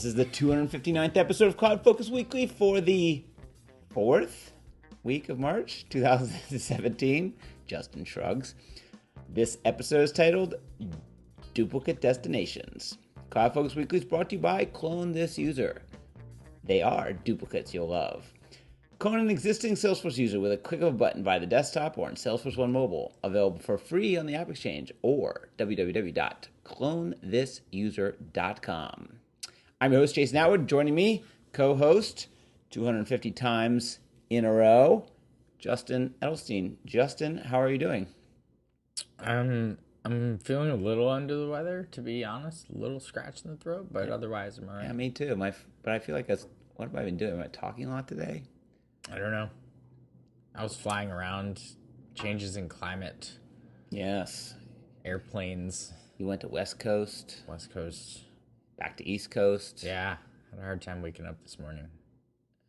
This is the 259th episode of CloudFocus Weekly for the 4th week of March 2017. Justin shrugs. This episode is titled Duplicate Destinations. CloudFocus Weekly is brought to you by Clone This User. They are duplicates you'll love. Clone an existing Salesforce user with a click of a button via the desktop or on Salesforce One Mobile. Available for free on the App Exchange or www.clonethisuser.com. I'm your host, Jason Atwood. Joining me, co-host, 250 times in a row, Justin Edelstein. Justin, how are you doing? I'm feeling a little under the weather, to be honest. A little scratch in the throat, but otherwise I'm all right. Yeah, me too. But I feel like what have I been doing? Am I talking a lot today? I don't know. I was flying around, changes in climate. Yes. Airplanes. You went to West Coast. West Coast. Back to East Coast. Yeah. Had a hard time waking up this morning.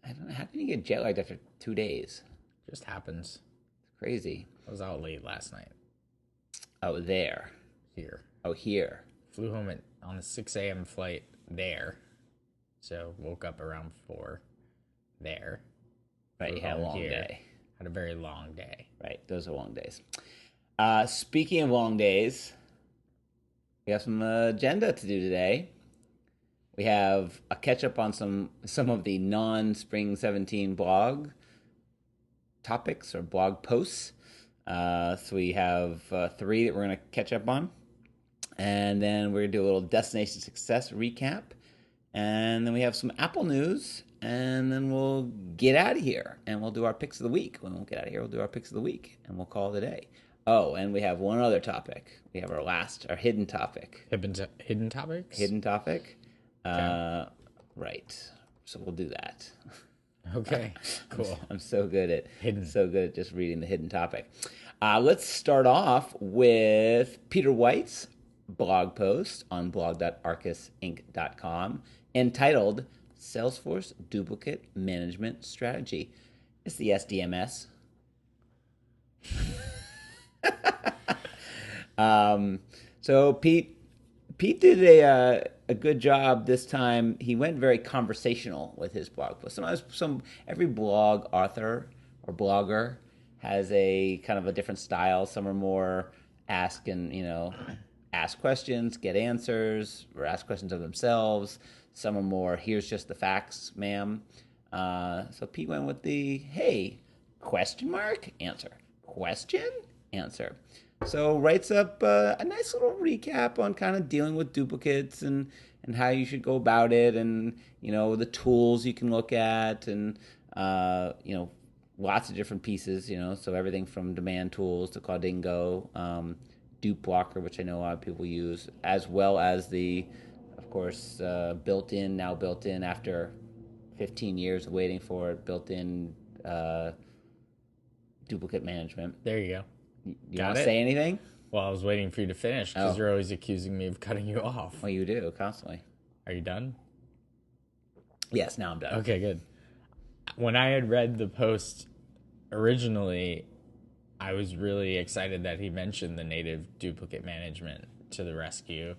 I don't know. How can you get jet lagged after 2 days? Just happens. It's crazy. I was out late last night. Oh, there. Here. Oh, here. Flew home on a 6 a.m. flight there. So woke up around 4 there. Right, you had a long day. Had a very long day. Right, those are long days. Speaking of long days, we have some agenda to do today. We have a catch-up on some of the non-Spring 17 blog topics or blog posts. So we have 3 that we're going to catch up on. And then we're going to do a little Destination Success recap. And then we have some Apple news. And then we'll get out of here. And we'll do our picks of the week. When we'll get out of here, we'll do our picks of the week. And we'll call it a day. Oh, and we have one other topic. We have our hidden topic. Hidden topics? Hidden topic. Okay. Right. So we'll do that. Okay, cool. I'm so good at Hidden. So good at just reading the hidden topic. Let's start off with Peter White's blog post on blog.arkusinc.com entitled Salesforce Duplicate Management Strategy. It's the SDMS. So Pete did a good job this time. He went very conversational with his blog post. Sometimes every blog author or blogger has a kind of a different style. Some are more ask questions, get answers, or ask questions of themselves. Some are more, here's just the facts, ma'am. So Pete went with the, hey, question mark, answer. Question, answer. So writes up a nice little recap on kind of dealing with duplicates and how you should go about it and, the tools you can look at and, lots of different pieces, so everything from demand tools to Cloudingo, Dupe Blocker, which I know a lot of people use, as well as the, of course, built-in after 15 years of waiting for it, built-in duplicate management. There you go. You want to say anything? Well, I was waiting for you to finish because you're always accusing me of cutting you off. Well, you do, constantly. Are you done? Yes, now I'm done. Okay, good. When I had read the post originally, I was really excited that he mentioned the native duplicate management to the rescue.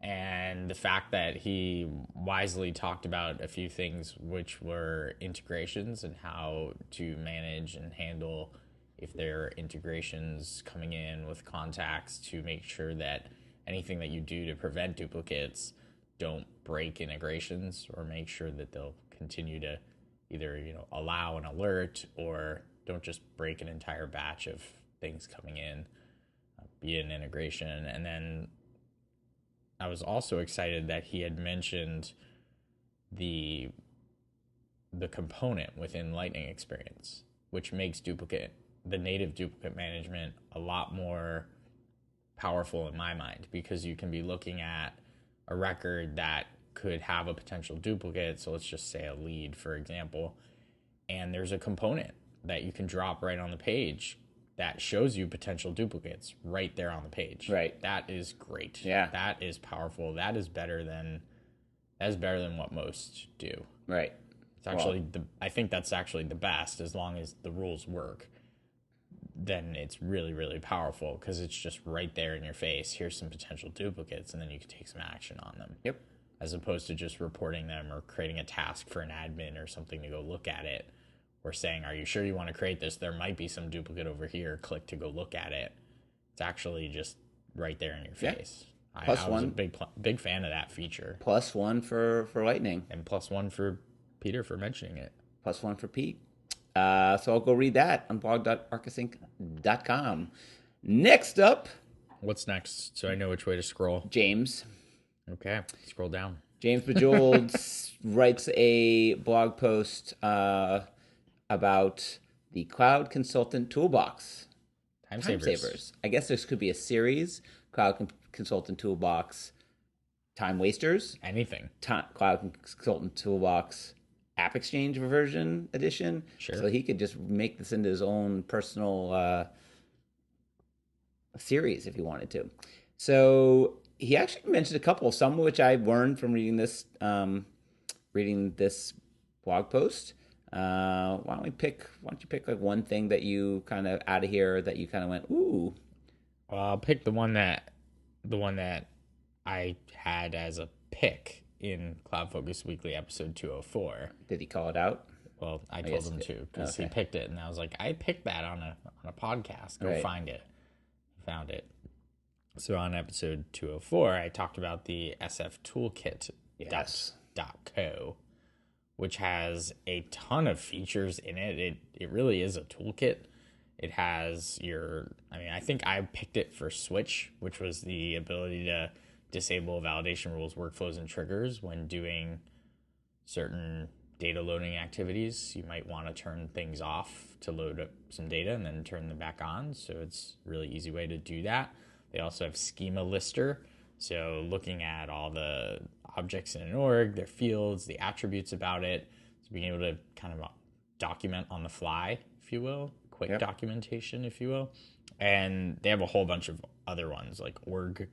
And the fact that he wisely talked about a few things, which were integrations and how to manage and handle if there are integrations coming in with contacts to make sure that anything that you do to prevent duplicates don't break integrations, or make sure that they'll continue to either, allow an alert or don't just break an entire batch of things coming in, be it an integration. And then I was also excited that he had mentioned the component within Lightning Experience, which makes the native duplicate management a lot more powerful in my mind, because you can be looking at a record that could have a potential duplicate. So let's just say a lead, for example, and there's a component that you can drop right on the page that shows you potential duplicates right there on the page. Right. That is great. Yeah. That is powerful. That is better than what most do. Right. It's actually I think that's actually the best, as long as the rules work. Then it's really, really powerful because it's just right there in your face. Here's some potential duplicates, and then you can take some action on them. Yep. as opposed to just reporting them or creating a task for an admin or something to go look at it, or saying, are you sure you want to create this? There might be some duplicate over here. Click to go look at it. It's actually just right there in your face. I was a big fan of that feature. +1 for Lightning. And +1 for Peter for mentioning it. +1 for Pete. So I'll go read that on blog.arkusinc.com. Next up. What's next? So I know which way to scroll. James. Okay, scroll down. James Bejeweled writes a blog post about the Cloud Consultant Toolbox. Time savers. I guess this could be a series. Cloud Consultant Toolbox Time Wasters. Anything. Cloud Consultant Toolbox App Exchange version edition. Sure. So he could just make this into his own personal series if he wanted to. So he actually mentioned a couple, some of which I learned from reading this blog post. Why don't you pick like one thing that you kind of out of here that you kind of went, ooh? Well, I'll pick the one that I had as a pick in CloudFocus Weekly episode 204. Did he call it out? Well, I told him to because he picked it, and I was like, I picked that on a podcast. Go find it. Found it. So on episode 204, I talked about the SF Toolkit .co, which has a ton of features in it. It really is a toolkit. It has I think I picked it for Switch, which was the ability to disable validation rules, workflows, and triggers when doing certain data loading activities. You might want to turn things off to load up some data and then turn them back on. So it's a really easy way to do that. They also have Schema Lister. So looking at all the objects in an org, their fields, the attributes about it. So being able to kind of document on the fly, if you will. Quick documentation, if you will. And they have a whole bunch of other ones like org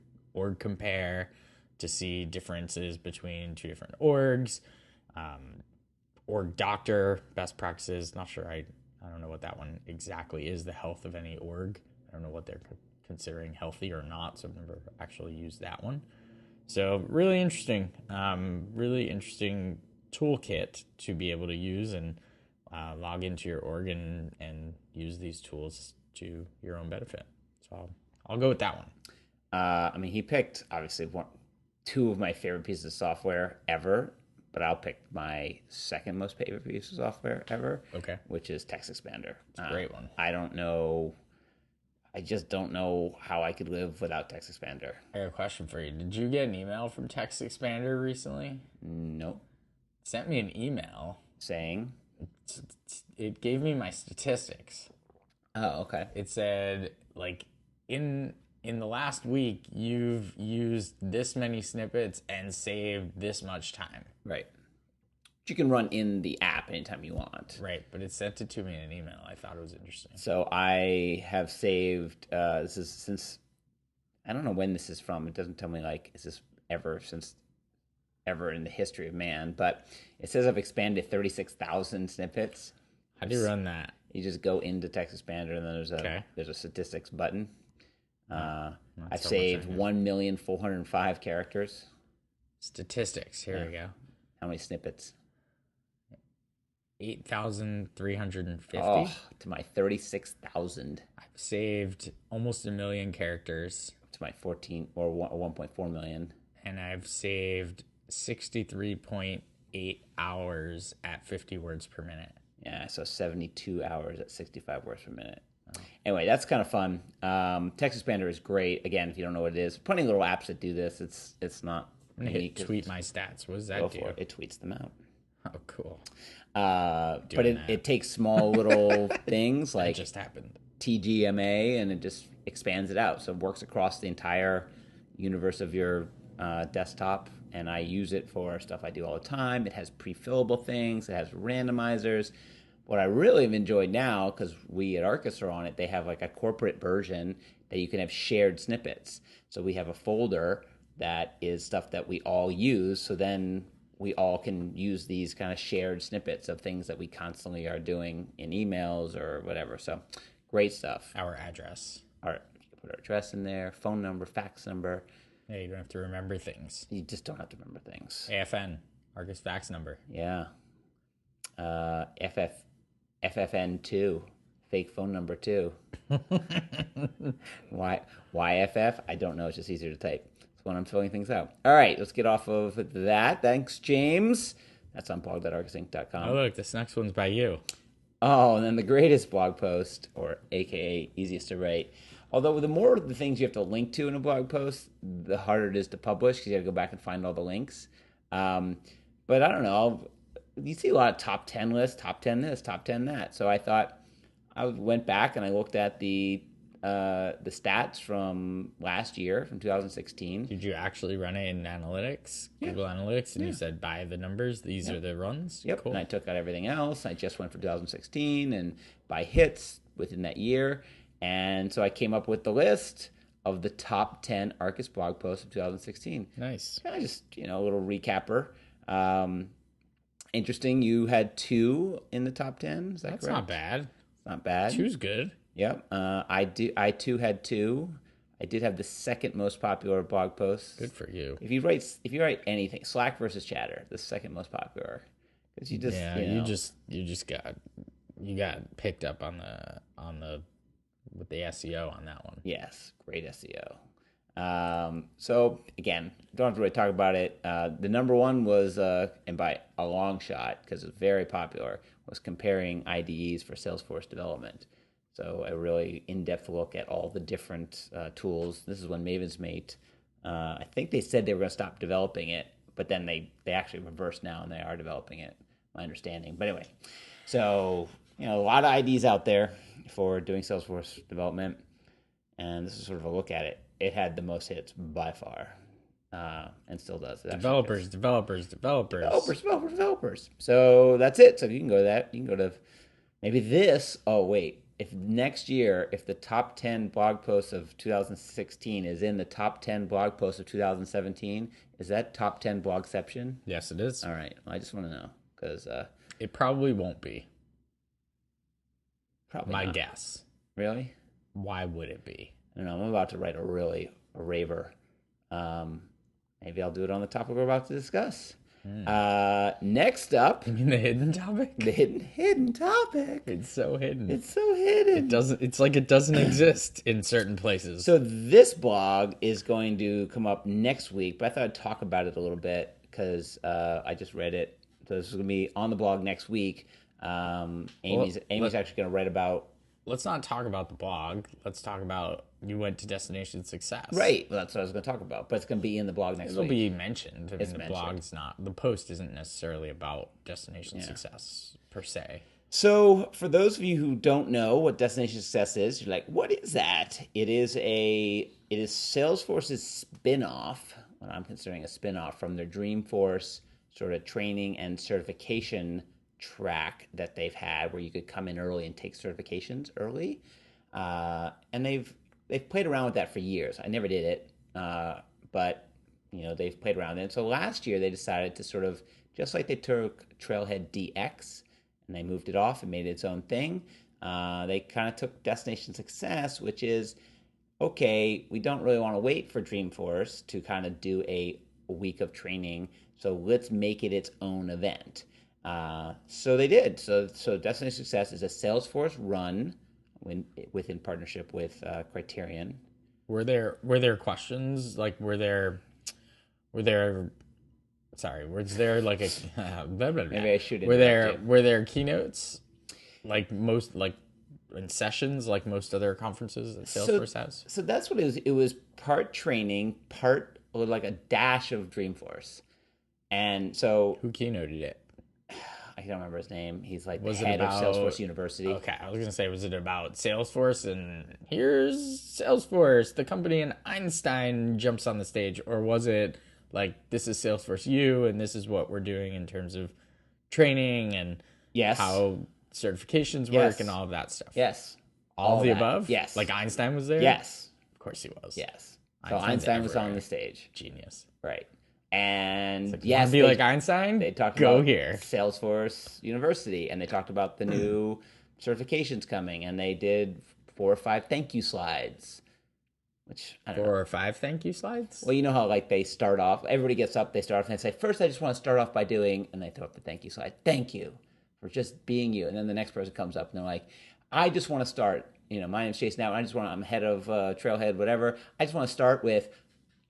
compare to see differences between two different orgs. Org doctor, best practices. Not sure. I don't know what that one exactly is. The health of any org. I don't know what they're considering healthy or not. So I've never actually used that one. So really interesting toolkit to be able to use and log into your org and use these tools to your own benefit. So I'll go with that one. He picked obviously two of my favorite pieces of software ever, but I'll pick my second most favorite piece of software ever. Okay. Which is Text Expander. It's a great one. I just don't know how I could live without Text Expander. I got a question for you. Did you get an email from Text Expander recently? Nope. It sent me an email saying it gave me my statistics. Oh, okay. It said like in the last week you've used this many snippets and saved this much time. Right. You can run in the app anytime you want. Right, but it sent it to me in an email. I thought it was interesting. So I have saved, this is since, I don't know when this is from. It doesn't tell me like, is this ever in the history of man, but it says I've expanded 36,000 snippets. How do you run that? You just go into Text Expander and then there's a statistics button. I've saved 1,405 characters. Statistics, here we go. How many snippets? 8,350. Oh, to my 36,000. I've saved almost 1 million characters. To my 1.4 million. And I've saved 63.8 hours at 50 words per minute. Yeah, so 72 hours at 65 words per minute. Oh. Anyway, that's kind of fun. Text Expander is great. Again, if you don't know what it is, plenty of little apps that do this. It's not. I'm gonna hit tweet my stats. What does that do? It tweets them out. Oh, cool. But it takes small little things like just happened. TGMA and it just expands it out. So it works across the entire universe of your desktop. And I use it for stuff I do all the time. It has pre-fillable things. It has randomizers. What I really have enjoyed now, because we at Arkus are on it, they have like a corporate version that you can have shared snippets. So we have a folder that is stuff that we all use. So then we all can use these kind of shared snippets of things that we constantly are doing in emails or whatever. So great stuff. Our address. Put our address in there, phone number, fax number. Yeah, you don't have to remember things. You just don't have to remember things. AFN, Arkus fax number. Yeah. FFN2, fake phone number 2. YFF? I don't know. It's just easier to type. It's when I'm filling things out. All right, let's get off of that. Thanks, James. That's on blog.arkusinc.com. Oh, look, this next one's by you. Oh, and then the greatest blog post, or AKA easiest to write. Although the more of the things you have to link to in a blog post, the harder it is to publish because you got to go back and find all the links. But I don't know. You see a lot of top 10 lists, top 10 this, top 10 that. So I thought I went back and I looked at the stats from last year, from 2016. Did you actually run it in analytics, Google Analytics, and you said by the numbers, these are the runs? Yep. Cool. And I took out everything else. I just went for 2016 and by hits within that year. And so I came up with the list of the top 10 Arkus blog posts of 2016. Nice. Kind of just, a little recapper. Interesting. You had 2 in the top 10. Is that That's correct? not bad. Not bad. 2's good. Yep. I too had 2. I did have the second most popular blog post. Good for you. If you write anything, Slack versus Chatter, the second most popular, because you just you got picked up on the with the SEO on that one. Yes, great SEO. So again, don't have to really talk about it. The number one was, and by a long shot, because it's very popular, was comparing IDEs for Salesforce development. So a really in-depth look at all the different tools. This is when Maven's Mate, I think they said they were going to stop developing it, but then they actually reversed now and they are developing it, my understanding. But anyway, so a lot of IDs out there for doing Salesforce development, and this is sort of a look at it. It had the most hits by far, and still does. Developers. So that's it. So you can go to that. You can go to maybe this. Oh, wait. If next year, if the top 10 blog posts of 2016 is in the top 10 blog posts of 2017, is that top 10 blogception? Yes, it is. All right. Well, I just want to know because it probably won't be. Probably my not. guess. Really? Why would it be? I don't know. I'm about to write a raver. Maybe I'll do it on the topic we're about to discuss. Next up, You mean the hidden topic? the hidden topic. It's so hidden. It's so hidden. It's like it doesn't exist in certain places. So this blog is going to come up next week, but I thought I'd talk about it a little bit because I just read it. So this is going to be on the blog next week. Amy's actually going to write about. Let's not talk about the blog. Let's talk about you went to Destination Success. Right. Well, that's what I was going to talk about. But it's going to be in the blog next week. It'll be mentioned. It's mentioned. Blog's not. The post isn't necessarily about Destination Success per se. So for those of you who don't know what Destination Success is, you're like, what is that? It is Salesforce's spin-off, what I'm considering a spin-off from their Dreamforce sort of training and certification track that they've had where you could come in early and take certifications early. And they've played around with that for years. I never did it, but they've played around with it. So last year they decided to sort of, just like they took Trailhead DX and they moved it off and made it its own thing, they kind of took Destination Success, which is, okay, we don't really want to wait for Dreamforce to kind of do a week of training, so let's make it its own event. So they did. So Destination Success is a Salesforce run within partnership with Criterion. Were there questions? Like was there like a Maybe I should. Were there keynotes like in sessions like most other conferences that Salesforce has? So that's what it was. It was part training, part like a dash of Dreamforce. And so who keynoted it? I don't remember his name. He's like Was the it head about- of Salesforce University. Okay, I was gonna say, was it about Salesforce and here's Salesforce, the company, and Einstein jumps on the stage, or was it like this is Salesforce U and this is what we're doing in terms of training and Yes. how certifications work Yes. and all of that stuff? Yes. all of the that. above. Yes. Like Einstein was there. Yes. Of course he was. Yes. So Einstein's Einstein was on everywhere. the stage. Genius. Right. And Like, yes, be like Einstein. they talked Go about here. Salesforce University, and they talked about the new certifications coming, and they did 4 or 5 thank you slides. which I don't 4 know. or 5 thank you slides. Well, you know how like they start off, everybody gets up, they start off and they say, first I just want to start off by doing, and they throw up the thank you slide. Thank you for just being you. And then the next person comes up and they're like, I just want to start, my name's Jason Now, I'm head of Trailhead, whatever. I just want to start with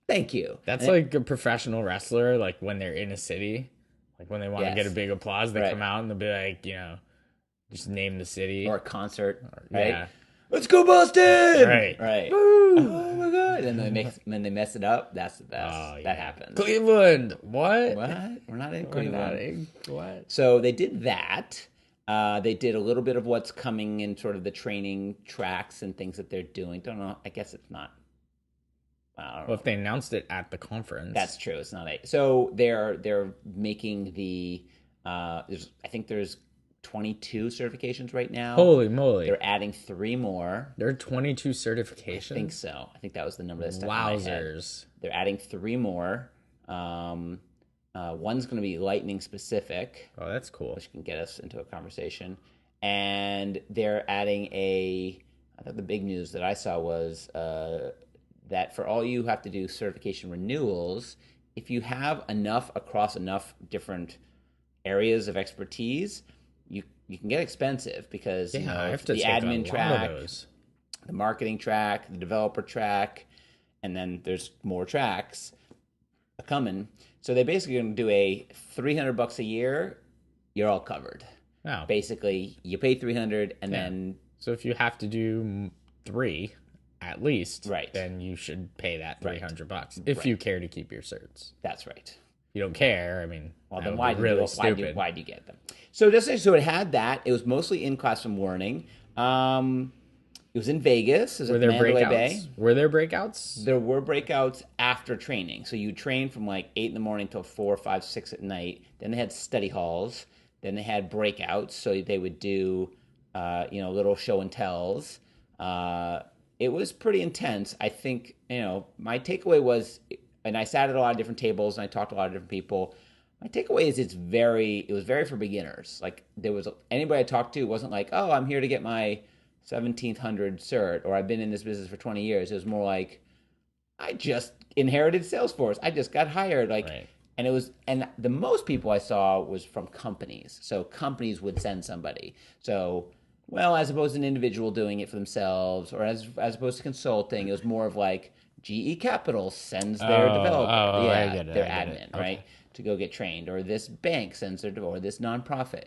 thank you. That's like a professional wrestler, like when they're in a city, like when they want to Yes. get a big applause, they Right. come out and they'll be like, just name the city. Or a concert, right? Yeah. Let's go Boston! Right. Right. Woo! Oh my god! And then when they mess it up, that's the best. Oh, yeah. That happens. Cleveland. What? We're not in We're Cleveland. not in- What? So they did that. They did a little bit of what's coming in sort of the training tracks and things that they're doing. Don't know. I guess it's not. I don't know. Well, if they announced it at the conference. That's true. It's not a. So they're making the. I think there's 22 certifications right now. Holy moly. They're adding 3 more. There are 22 certifications? I think so. I think that was the number that stuck in my head. Wowzers. They're adding 3 more. One's going to be lightning specific, Oh, that's cool. which can get us into a conversation. And they're adding I thought the big news that I saw was that for all you have to do certification renewals, if you have enough across enough different areas of expertise, you can get expensive because I have to the take a admin lot track, of those. the marketing track, the developer track, and then there's more tracks coming. So they basically going to do a $300 a year. You're all covered. Wow. Basically, you pay $300, and then So if you have to do 3 at least, Right. then you should pay that Right. $300 if you care to keep your certs. that's right. If you don't care, I mean, Well, that then would why be do really you, stupid. why do you get them? So it had that. It was mostly in classroom learning. It was in Vegas. It was Were at there Mandalay breakouts? Bay. Were there breakouts? There were breakouts after training. So you train from like 8 in the morning till 4, 5, 6 at night. Then they had study halls. Then they had breakouts. So they would do, little show and tells. It was pretty intense. I think, my takeaway was, and I sat at a lot of different tables and I talked to a lot of different people. My takeaway is it was very for beginners. Like anybody I talked to wasn't like, oh, I'm here to get my 1700 cert, or I've been in this business for 20 years. It was more like, I just inherited Salesforce. I just got hired. Right. And the most people I saw was from companies. So companies would send somebody. So, well, as opposed to an individual doing it for themselves, or as opposed to consulting, it was more of like GE Capital sends their developer, I get it, their I get it. admin, right, to go get trained, or this bank sends their, or this nonprofit.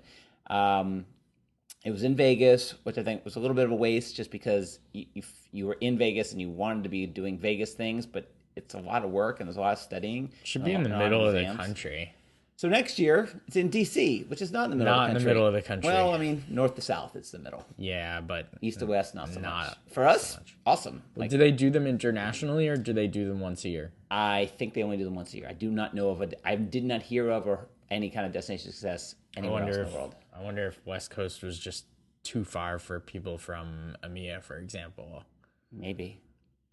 It was in Vegas, which I think was a little bit of a waste, just because you were in Vegas and you wanted to be doing Vegas things, but it's a lot of work and there's a lot of studying. Should be in the middle of the country. So next year, it's in D.C., which is not in the middle of the country. Not in the middle of the country. Well, I mean, north to south, it's the middle. Yeah, but East to west, not so not much. For us, so much. awesome. Like, do they do them internationally or do they do them once a year? I think they only do them once a year. I do not know I did not hear of or any kind of destination success anywhere else in the world. I wonder if West Coast was just too far for people from EMEA, for example. Maybe.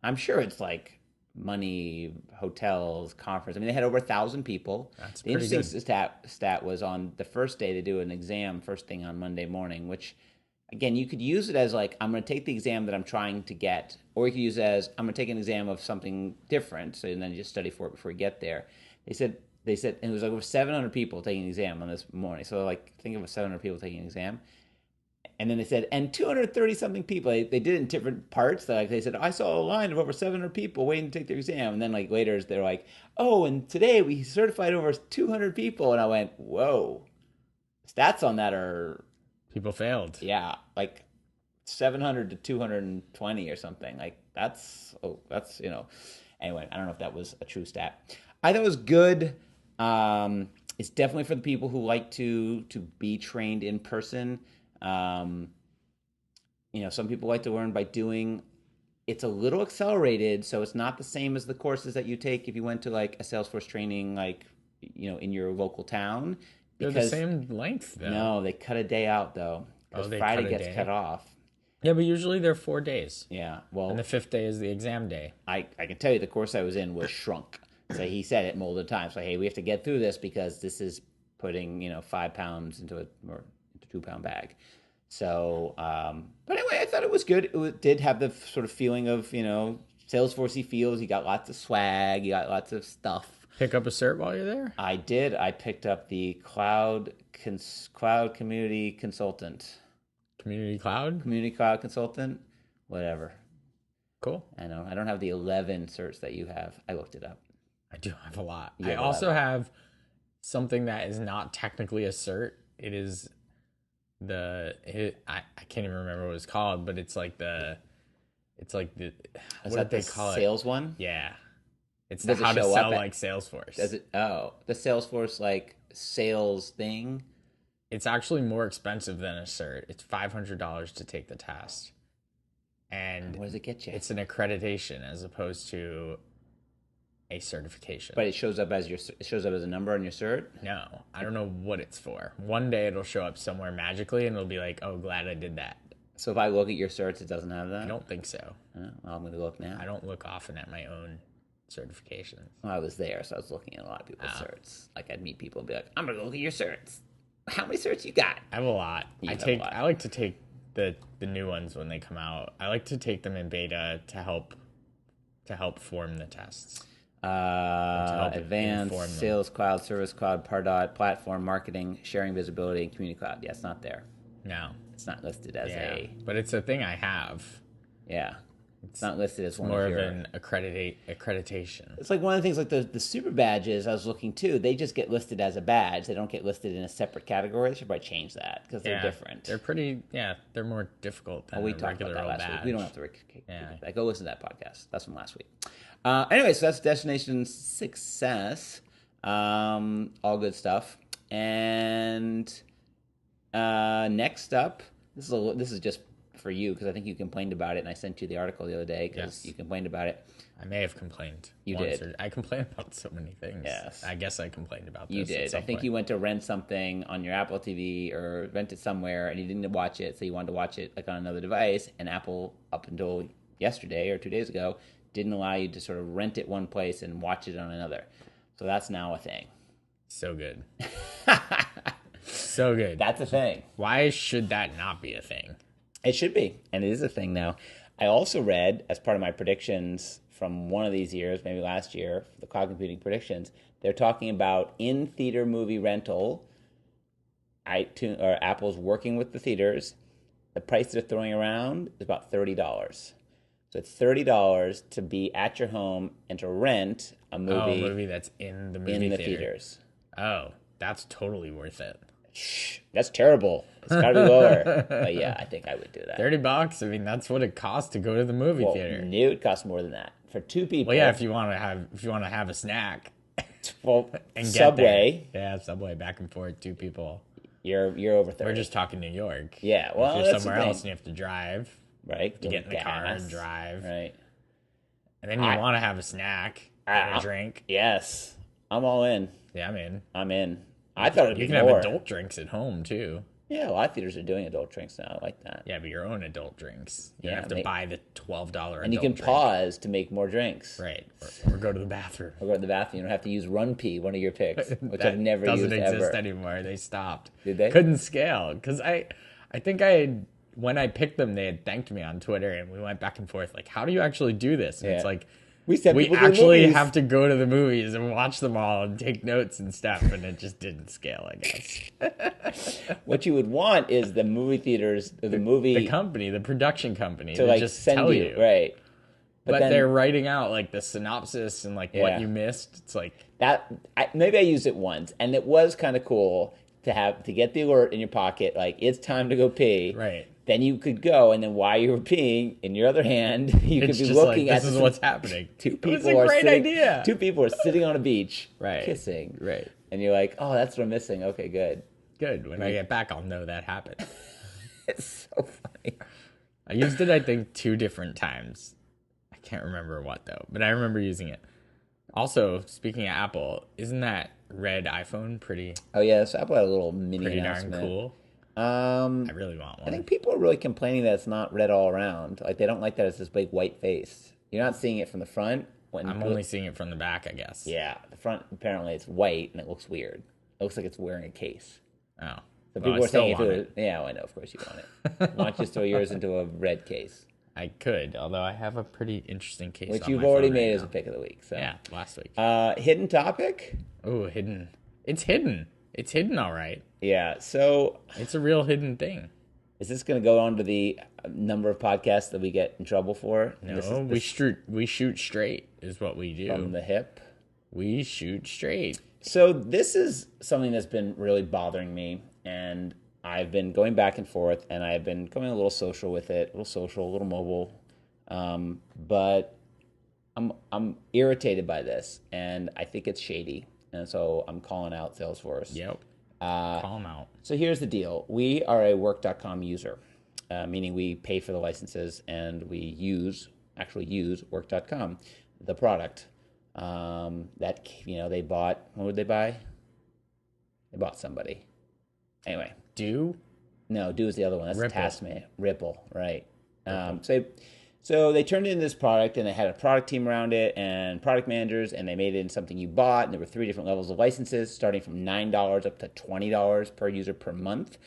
I'm sure it's like money, hotels, conference. I mean, they had over 1,000 people. That's the pretty interesting good. stat was on the first day they do an exam first thing on Monday morning, which again, you could use it as like, I'm going to take the exam that I'm trying to get, or you could use it as I'm going to take an exam of something different, so and then you just study for it before you get there. They said and it was like over 700 people taking an exam on this morning. So like, think of 700 people taking an exam. And then they said, and 230 something people. They did it in different parts. They said, I saw a line of over 700 people waiting to take their exam. And then like later they're like, oh, and today we certified over 200 people. And I went, whoa. Stats on that are, People failed. yeah, like 700 to 220 or something. Like that's Anyway, I don't know if that was a true stat. I thought it was good. It's definitely for the people who like to be trained in person. Some people like to learn by doing. It's a little accelerated, so it's not the same as the courses that you take if you went to like a Salesforce training, like in your local town. They're the same length, though. No, they cut a day out though, because Friday gets cut off. Yeah, but usually they're 4 days. Yeah, well, And the 5th day is the exam day. I can tell you the course I was in was shrunk. So he said it multiple times. Like, hey, we have to get through this because this is putting 5 pounds into a 2-pound bag. So, but anyway, I thought it was good. It did have the sort of feeling of Salesforcey feels. You got lots of swag. You got lots of stuff. Pick up a cert while you're there? I did. I picked up the Cloud Community Consultant. Community Cloud? Community Cloud Consultant. Whatever. Cool. I know. I don't have the 11 certs that you have. I looked it up. I do have a lot. You I have a also lot. have something that is not technically a cert. It is I can't even remember what it's called, but it's like the Is what that did they the call sales it? one? Yeah. It's Does it how to show sell up at- like Salesforce. Does it? Oh, the Salesforce like sales thing. It's actually more expensive than a cert. It's $500 to take the test. And What does it get you? it's an accreditation as opposed to a certification. But it shows up as a number on your cert. No, I don't know what it's for. One day it'll show up somewhere magically and it'll be like, oh, glad I did that. So if I look at your certs, it doesn't have that. I don't think so. Oh, well, I'm gonna look now. I don't look often at my own certifications. Well, I was there, so I was looking at a lot of people's Oh. certs. Like I'd meet people and be like, "I'm gonna go look at your certs. How many certs you got?" I have a lot. You have a lot. I like to take the new ones when they come out. I like to take them in beta to help form the tests. help Advanced inform them. Sales Cloud, Service Cloud, Pardot, Platform Marketing, Sharing Visibility, and Community Cloud. Yeah, it's not there. No. It's not listed as Yeah. But it's a thing I have. yeah. It's not listed as one More of of your. an accreditation. It's like one of the things like the super badges I was looking too. They just get listed as a badge. They don't get listed in a separate category. They should probably change that because they're different. They're pretty. Yeah, they're more difficult than We a talked about regular that old last badge. week. We don't have to Yeah. that. Go listen to that podcast. That's from last week. Anyway, so that's Destination Success. All good stuff. And next up, this is just for you because I think you complained about it, and I sent you the article the other day because Yes. you complained about it. I may have complained. You once did. I complain about so many things. Yes. I guess I complained about this. You at did. some I think point. you went to rent something on your Apple TV or rent it somewhere, and you didn't watch it, so you wanted to watch it like on another device. And Apple, up until yesterday or 2 days ago, didn't allow you to sort of rent it one place and watch it on another. So that's now a thing. So good. So good. That's a thing. Why should that not be a thing? It should be, and it is a thing now. I also read, as part of my predictions from one of these years, maybe last year, for the cloud computing predictions, they're talking about in-theater movie rental. Apple's working with the theaters. The price they're throwing around is about $30. So it's $30 to be at your home and to rent a Oh, a movie movie that's in the movie in the theater. theaters. Oh, that's totally worth it. Shh, that's terrible. It's got to be lower. But yeah, I think I would do that. $30. I mean, that's what it costs to go to the movie Well, theater. no, it costs more than that for two people. Well, yeah, if you want to have a snack Well, and get Subway, there. Yeah, Subway back and forth, two people. you're over 30. We're just talking New York. Yeah, well, if you're that's the somewhere else thing. and you have to drive, Right, to get in the car and drive, Right. and then you want to have a snack and a drink. Yes, I'm all in. Yeah, I'm in. I'm in. I thought it'd You be can more. have adult drinks at home too. Yeah, a lot of theaters are doing adult drinks now. I like that. Yeah, but your own adult drinks. You Yeah, don't have to buy the $12 And you can drink. pause to make more drinks. Right, or go to the bathroom. Or go to the bathroom. You don't have to use Run Pee, one of your picks, which That I've never doesn't used exist ever. anymore. They stopped. Did they? Couldn't scale because I think when I picked them, they had thanked me on Twitter, and we went back and forth like, "How do you actually do this?" And Yeah. it's like We sent we people to the actually movies. have to go to the movies and watch them all and take notes and stuff, and it just didn't scale. I guess What you would want is the movie theaters, or the movie the company, the production company, to like just send tell you, right? But then they're writing out like the synopsis and like Yeah. what you missed. It's like maybe I used it once, and it was kind of cool to get the alert in your pocket, like it's time to go pee. right. Then you could go, and then while you were peeing, in your other hand, you It's could be just like looking at this is what's happening. Two It was people a are great sitting, idea. Two people are sitting on a beach, Right. kissing, Right. and you're like, "Oh, that's what I'm missing." Okay, good. Good. When I get back, I'll know that happened. It's so funny. I used it, I think, 2 different times. I can't remember what, though, but I remember using it. Also, speaking of Apple, isn't that red iPhone pretty Oh yeah, so Apple had a little mini darn announcement. cool? Um, I really want one. I think people are really complaining that it's not red all around. Like they don't like that it's this big white face. You're not seeing it from the front. I'm only seeing it from the back, I guess. Yeah, the front apparently it's white and it looks weird. It looks like it's wearing a case. Oh. So Well, people I are still saying if want it was, yeah, well, I know, of course you want it. Why don't you throw yours into a red case? I could, although I have a pretty interesting case which on you've my already phone made right as a now. pick of the week. So Yeah, last week. hidden topic. Oh, hidden. It's hidden. It's hidden, all right. Yeah. So It's a real hidden thing. is this going to go on to the number of podcasts that we get in trouble for? No, we shoot straight is what we do. From the hip. We shoot straight. So this is something that's been really bothering me, and I've been going back and forth, and I've been going a little social with it, a little social, a little mobile, but I'm irritated by this, and I think it's shady, and so I'm calling out Salesforce. Yep. Call them out. So here's the deal: we are a Work.com user, meaning we pay for the licenses, and we actually use Work.com, the product. That they bought. What would they buy? They bought somebody. Anyway, Do is the other one. That's Ripple. Taskmate. Ripple, right? So they turned it into this product, and they had a product team around it, and product managers, and they made it into something you bought. And there were 3 different levels of licenses, starting from $9 up to $20 per user per month.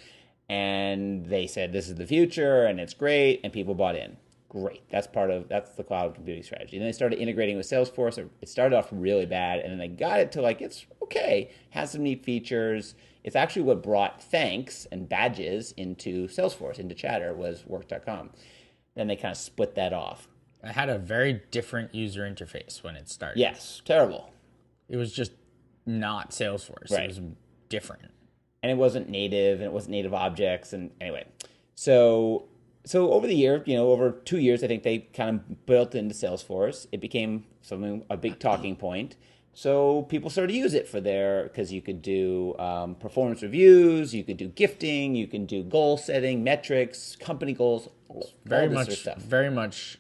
And they said this is the future, and it's great, and people bought in. Great. That's the cloud computing strategy. And then they started integrating with Salesforce. It started off really bad, and then they got it to it's okay, has some neat features. It's actually what brought thanks and badges into Salesforce, into Chatter, was Work.com. Then they kind of split that off. It had a very different user interface when it started. Yes, terrible. It was just not Salesforce. Right. It was different. And it wasn't native, and it wasn't native objects. And anyway, so over the year, over 2 years, I think they kind of built into Salesforce. It became a big talking point. So people started to use it because you could do performance reviews, you could do gifting, you can do goal setting, metrics, company goals, Very all this much, sort of stuff. very much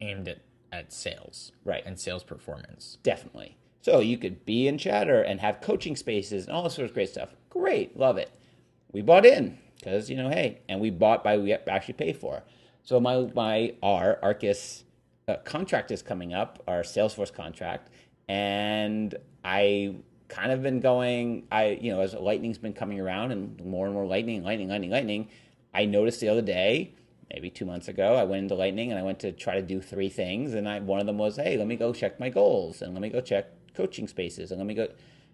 aimed at sales, Right. and sales performance. Definitely. So you could be in Chatter and have coaching spaces and all this sort of great stuff. Great, love it. We bought in because hey, and we actually pay for. So our Arkus contract is coming up, our Salesforce contract, and I kind of been going. As Lightning's been coming around and more Lightning. I noticed the other day, maybe 2 months ago, I went into Lightning and I went to try to do 3 things, and one of them was, hey, let me go check my goals, and let me go check coaching spaces, and let me go.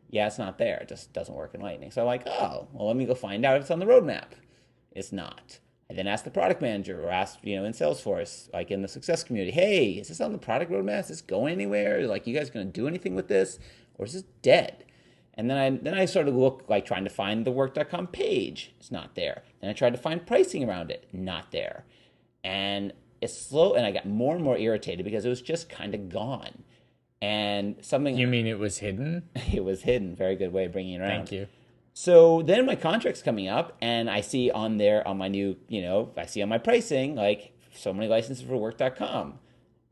Yeah, it's not there. It just doesn't work in Lightning. So I'm like, oh, well, let me go find out if it's on the roadmap. It's not. I then asked the product manager, or asked, in Salesforce, like in the success community, hey, is this on the product roadmap? Is this going anywhere? Like, you guys going to do anything with this? Or is this dead? And then I started to look, trying to find the Work.com page. It's not there. And I tried to find pricing around it. Not there. And it's slow, and I got more and more irritated because it was just kind of gone. And something... You mean it was hidden? It was hidden. Very good way of bringing it around. Thank you. So then my contract's coming up, and I see on my new, I see on my pricing, so many licenses for Work.com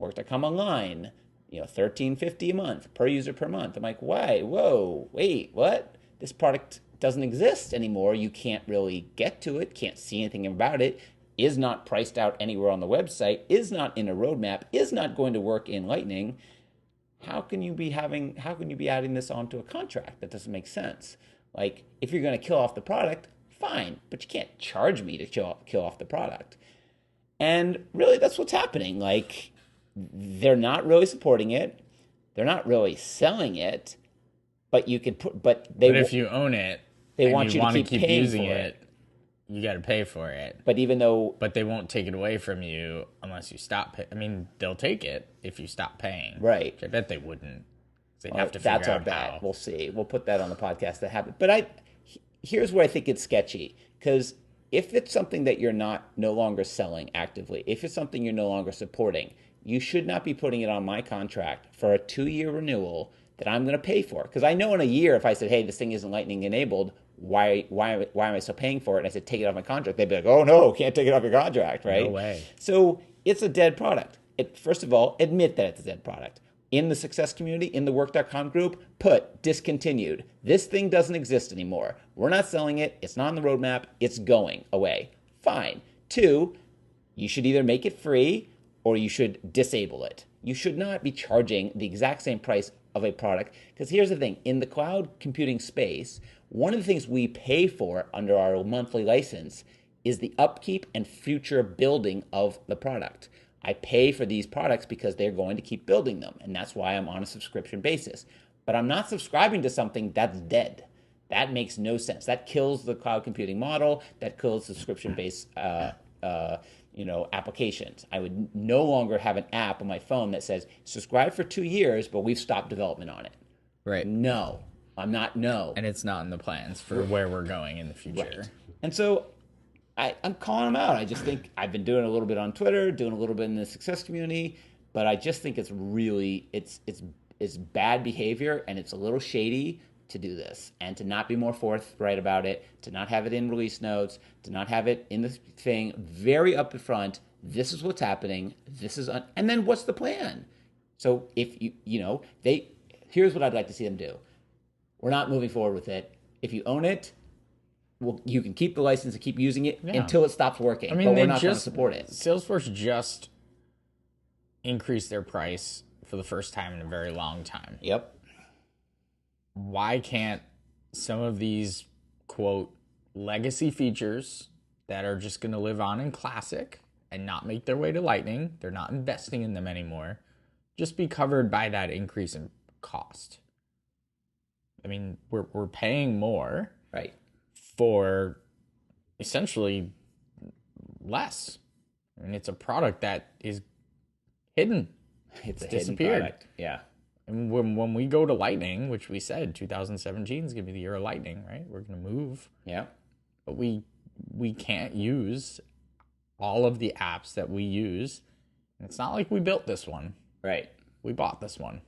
Online, $13.50 a month per user per month. I'm like, why? Whoa, wait, what? This product doesn't exist anymore. You can't really get to it, can't see anything about it, is not priced out anywhere on the website, is not in a roadmap, is not going to work in Lightning. How can you be adding this onto a contract? That doesn't make sense. If you're going to kill off the product, fine, but you can't charge me to kill off the product. And really, that's what's happening. They're not really supporting it, they're not really selling it, but you could put. But if you own it, they want you to keep paying using for it. You got to pay for it. But But they won't take it away from you unless you stop paying. I mean, they'll take it if you stop paying. Right. Which I bet they wouldn't. They'd have to figure that's our out bet. how. We'll see. We'll put that on the podcast that happened. But here's where I think it's sketchy, because if it's something that you're no longer selling actively, if it's something you're no longer supporting, you should not be putting it on my contract for a 2-year renewal that I'm going to pay for. Because I know in a year, if I said, hey, this thing isn't Lightning enabled, why am I still paying for it? And I said, take it off my contract. They'd be like, oh, no, can't take it off your contract, right? No way. So it's a dead product. First of all, admit that it's a dead product. In the success community, in the Work.com group, put discontinued. This thing doesn't exist anymore. We're not selling it. It's not on the roadmap. It's going away. Fine. 2, you should either make it free or you should disable it. You should not be charging the exact same price of a product. Because here's the thing. In the cloud computing space, one of the things we pay for under our monthly license is the upkeep and future building of the product. I pay for these products because they're going to keep building them. And that's why I'm on a subscription basis. But I'm not subscribing to something that's dead. That makes no sense. That kills the cloud computing model. That kills subscription-based applications. I would no longer have an app on my phone that says subscribe for 2 years, but we've stopped development on it. Right. No, I'm not. No. And it's not in the plans for where we're going in the future. Right. And so I'm calling them out. I just think I've been doing a little bit on Twitter, doing a little bit in the success community, but I just think it's really, it's bad behavior, and it's a little shady to do this and to not be more forthright about it, to not have it in release notes, to not have it in the thing very up front. This is what's happening. And then what's the plan? So if here's what I'd like to see them do. We're not moving forward with it. If you own it, well, you can keep the license and keep using it until it stops working. I mean, but we're not going to support it. Salesforce just increased their price for the first time in a very long time. Yep. Why can't some of these, quote, legacy features that are just going to live on in Classic and not make their way to Lightning, they're not investing in them anymore, just be covered by that increase in cost? I mean, we're paying more, right, for essentially less. I mean, it's a product that is hidden. It's disappeared. Hidden product. Yeah. And when we go to Lightning, which we said 2017 is going to be the year of Lightning, right? We're going to move. Yeah. But we can't use all of the apps that we use. And it's not like we built this one. Right. We bought this one.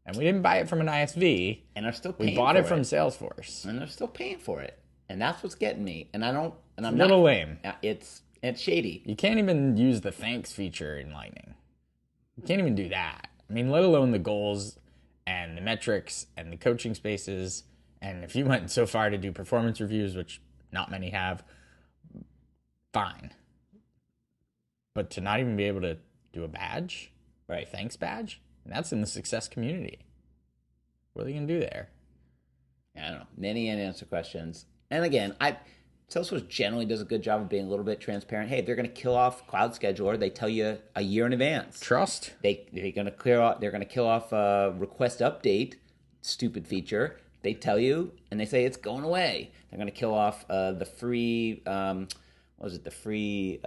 And we didn't buy it from an ISV. And are still paying We bought for it from Salesforce. And they're still paying for it. And that's what's getting me. And I'm a little lame. It's shady. You can't even use the thanks feature in Lightning. You can't even do that. I mean, let alone the goals and the metrics and the coaching spaces. And if you went so far to do performance reviews, which not many have, fine. But to not even be able to do a badge, right? Thanks badge, and that's in the success community. What are they going to do there? I don't know. Many unanswered questions. And again, Salesforce generally does a good job of being a little bit transparent. Hey, they're going to kill off Cloud Scheduler. They tell you a year in advance. Trust. They're going to clear out. They're going to kill off request update, stupid feature. They tell you, and they say it's going away. They're going to kill off the free. What was it? The free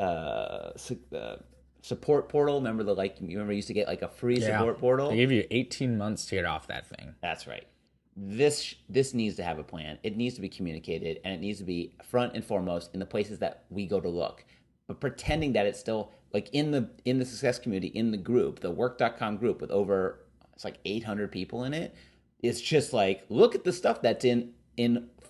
support portal. Remember you used to get like a free support portal. They gave you 18 months to get off that thing. That's right. This needs to have a plan. It needs to be communicated, and it needs to be front and foremost in the places that we go to look. But pretending that it's still like in the success community, in the group, the work.com group with over, it's like 800 people in it, it's just like, look at the stuff that's in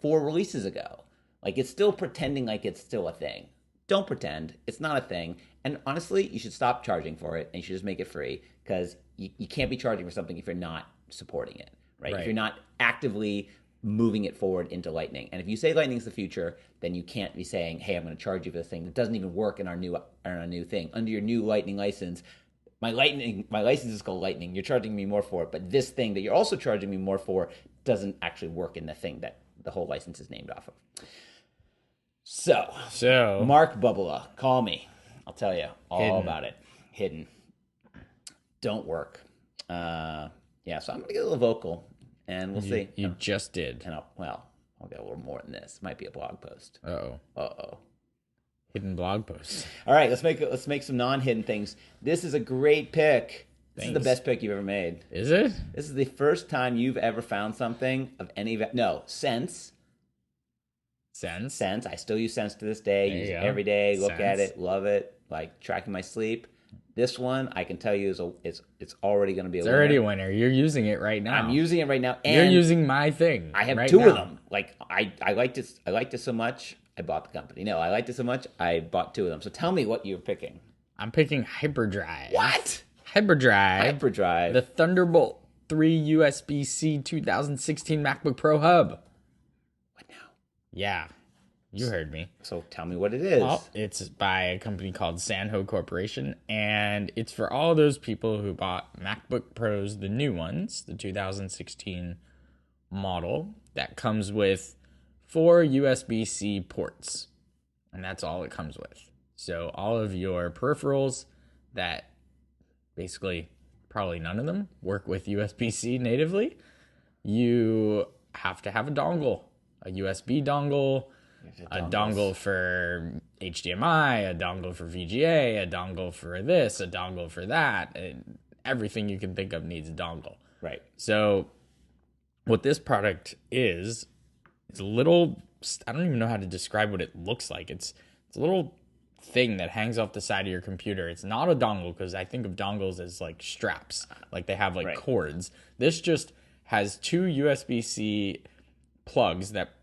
4 releases ago. Like, it's still pretending like it's still a thing. Don't pretend. It's not a thing. And honestly, you should stop charging for it, and you should just make it free, because you can't be charging for something if you're not supporting it. Right? If you're not actively moving it forward into Lightning. And if you say Lightning's the future, then you can't be saying, hey, I'm going to charge you for this thing that doesn't even work in our new thing. Under your new Lightning license, my license is called Lightning. You're charging me more for it, but this thing that you're also charging me more for doesn't actually work in the thing that the whole license is named off of. So Mark Bubala, call me. I'll tell you all about it. Hidden. Don't work. So I'm going to get a little vocal. And we'll see. You just did. And I'll get a little more than this. Might be a blog post. Uh-oh. Hidden blog post. All right, let's make some non-hidden things. This is a great pick. This is the best pick you've ever made. Is it? This is the first time you've ever found something of any Sense. Sense. I still use Sense to this day. Use it every day. Look at it. Love it. Like tracking my sleep. This one, I can tell you, it's already going to be a winner. It's already a winner. You're using it right now. I'm using it right now. And you're using my thing. I have 2 of them. Like, I liked it so much, I bought the company. No, I liked it so much, I bought 2 of them. So tell me what you're picking. I'm picking Hyperdrive. What? Hyperdrive. The Thunderbolt 3 USB-C 2016 MacBook Pro hub. What now? Yeah. You heard me. So tell me what it is. Well, it's by a company called Sanjo Corporation, and it's for all those people who bought MacBook Pros, the new ones, the 2016 model, that comes with 4 USB-C ports, and that's all it comes with. So all of your peripherals that basically probably none of them work with USB-C natively, you have to have a dongle, a USB dongle, a dongle for HDMI, a dongle for VGA, a dongle for this, a dongle for that. And everything you can think of needs a dongle. Right. So what this product is a little, I don't even know how to describe what it looks like. It's a little thing that hangs off the side of your computer. It's not a dongle, because I think of dongles as like straps, like they have like cords. This just has two USB-C plugs that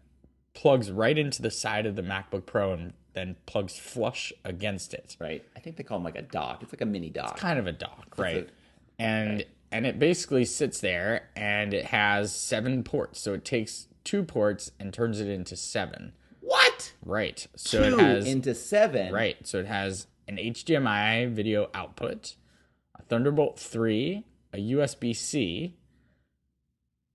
plugs right into the side of the MacBook Pro and then plugs flush against it. Right. I think they call them like a dock. It's like a mini dock. It's kind of a dock, right? And it basically sits there, and it has 7 ports. So it takes 2 ports and turns it into 7. What? Right. So 2 it has into 7. Right. So it has an HDMI video output, a Thunderbolt 3, a USB-C,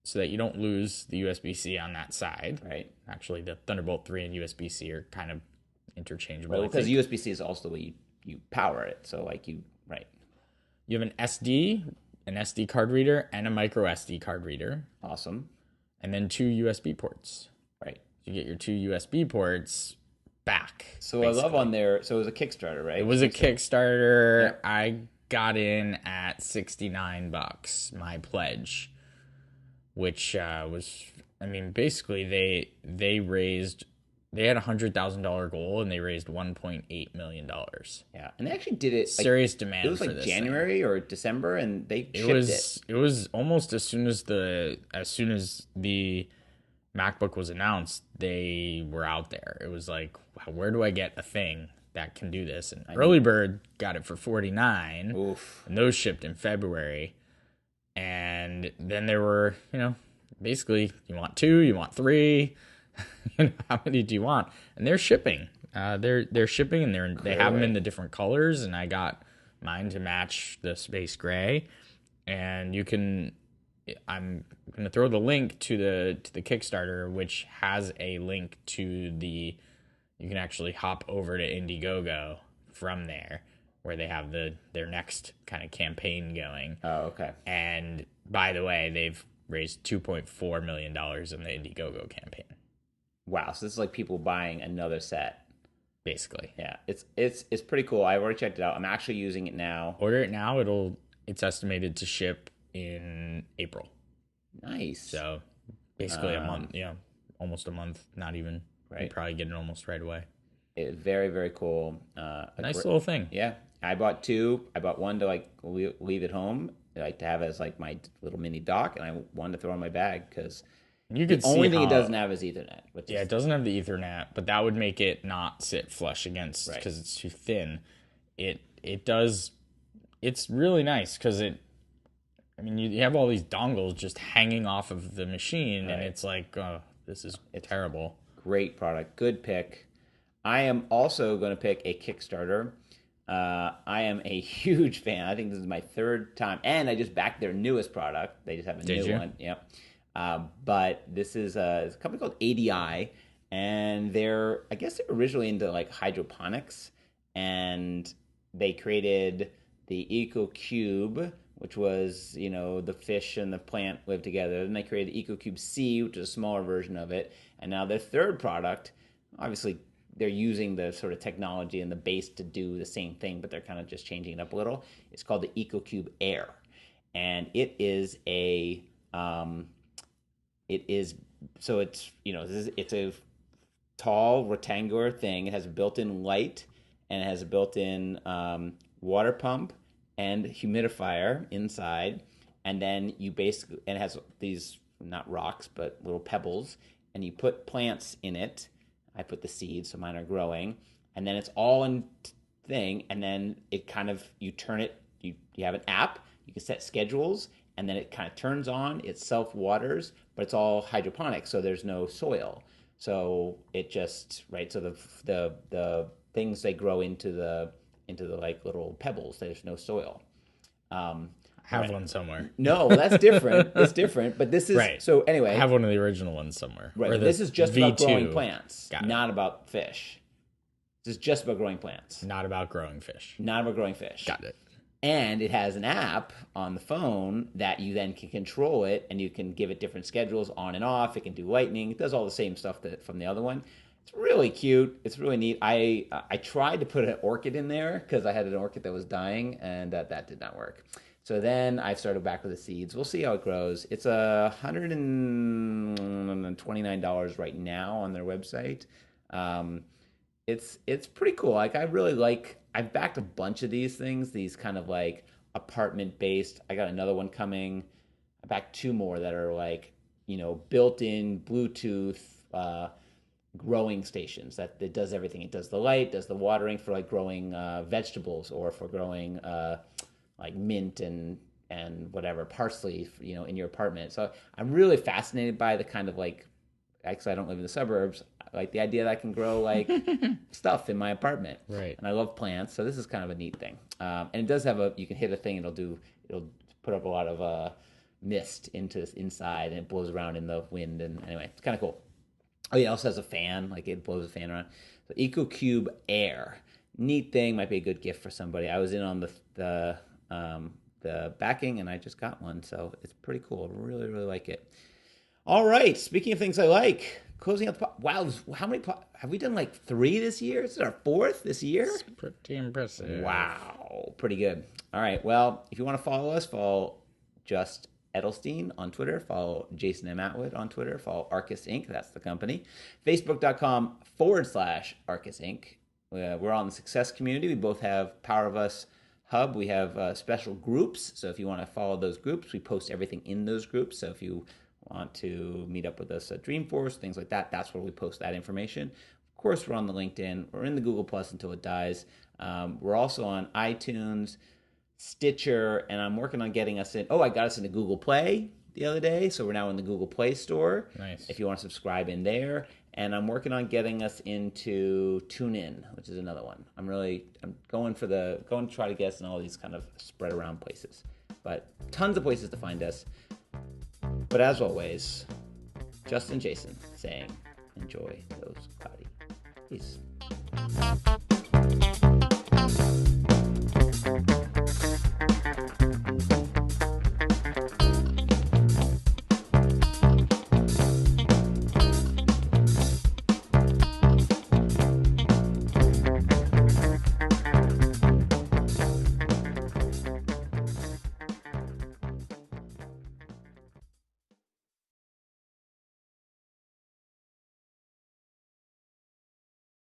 so that you don't lose the USB-C on that side. Right. Actually, the Thunderbolt 3 and USB-C are kind of interchangeable. Right, because USB-C is also the way you power it. So like you have an SD card reader, and a micro SD card reader. Awesome. And then 2 USB ports. Right. You get your 2 USB ports back. So basically. I love on there. So it was a Kickstarter, right? It was a Kickstarter. Yeah. I got in at $69, my pledge, which was, I mean, basically they had $100,000 goal, and they raised $1.8 million. Yeah, and they actually did it. Serious demand. It was like January or December, and they shipped it. It was almost as soon as the MacBook was announced, they were out there. It was like, where do I get a thing that can do this? And Early Bird got it for $49. Oof. And those shipped in February. And then there were, basically, you want 2, you want 3. How many do you want? And they're shipping. They're shipping, and they have them in the different colors. And I got mine to match the space gray. And I'm gonna throw the link to the Kickstarter, which has a link to you can actually hop over to Indiegogo from there, where they have their next kind of campaign going. Oh, okay. And by the way, they've raised $2.4 million in the Indiegogo campaign. Wow, so this is like people buying another set, basically. Yeah, it's pretty cool. I've already checked it out. I'm actually using it now. Order it now. It's estimated to ship in April. Nice. So basically a month, almost a month. Not even. Right. You probably get it almost right away. It's very, very cool. Nice little thing. Yeah, I bought 2. I bought one to like leave at home, like to have as like my little mini dock, and I wanted to throw in my bag because. The only thing it doesn't have is Ethernet. It doesn't have the Ethernet, but that would make it not sit flush against, because it's too thin. It does. It's really nice because you have all these dongles just hanging off of the machine, and it's like, oh, this is terrible. Great product, good pick. I am also going to pick a Kickstarter. I am a huge fan. I think this is my 3rd time, and I just backed their newest product. They just have a new one. Yep. But this is a company called ADI, and I guess they're originally into like hydroponics, and they created the EcoCube, which was, the fish and the plant live together. Then they created the EcoCube C, which is a smaller version of it. And now their 3rd product, obviously they're using the sort of technology and the base to do the same thing, but they're kind of just changing it up a little. It's called the EcoCube Air. And it is it's a tall rectangular thing. It has a built-in light, and it has a built-in water pump and humidifier inside. And then it has these, not rocks, but little pebbles, and you put plants in it. I put the seeds, so mine are growing. And then it's all in thing, and then it kind of, you turn it, you have an app, you can set schedules, and then it kind of turns on, it self-waters, but it's all hydroponic, so there's no soil. So it just, so the things, they grow into the like little pebbles, there's no soil. I have one somewhere. No, that's different. It's different, but this is, so anyway. I have one of the original ones somewhere. Right, this is just about growing plants, not about fish. This is just about growing plants. Not about growing fish. Not about growing fish. Got it. And it has an app on the phone that you then can control it, and you can give it different schedules on and off. It can do lightning. It does all the same stuff from the other one. It's really cute. It's really neat. I tried to put an orchid in there because I had an orchid that was dying, and that did not work. So then I started back with the seeds. We'll see how it grows. It's $129 right now on their website. It's pretty cool. Like I've backed a bunch of these things, these kind of like apartment based. I got another one coming. I backed 2 more that are like, built-in Bluetooth growing stations that it does everything. It does the light, does the watering for like growing vegetables or for growing like mint and whatever parsley, in your apartment. So I'm really fascinated by the kind of like, actually I don't live in the suburbs, like the idea that I can grow like stuff in my apartment. Right. And I love plants, so this is kind of a neat thing. And it does have you can hit a thing, it'll put up a lot of mist into this inside, and it blows around in the wind. And anyway, it's kind of cool. Oh yeah, it also has a fan, like it blows a fan around. So EcoCube Air, neat thing, might be a good gift for somebody. I was in on the backing, and I just got one, so it's pretty cool. I really, really like it. All right, speaking of things I like, closing out the wow, how many have we done? Like 3 this year? This is our 4th this year. It's pretty impressive. Wow, pretty good. All right, well, if you want to follow us, follow Just Edelstein on Twitter, follow Jason M. Atwood on Twitter, follow Arkus Inc., that's the company, facebook.com/Arkus Inc. We're on the Success community. We both have Power of Us Hub. We have special groups, so if you want to follow those groups, we post everything in those groups. So if you want to meet up with us at Dreamforce, things like that, that's where we post that information. Of course, we're on the LinkedIn. We're in the Google Plus until it dies. We're also on iTunes, Stitcher, and I'm working on getting us in. Oh, I got us into Google Play the other day, so we're now in the Google Play Store. Nice. If you want to subscribe in there. And I'm working on getting us into TuneIn, which is another one. I'm going to try to get us in all these kind of spread around places. But tons of places to find us. But as always, Justin Jason saying, enjoy those cloudy. Peace.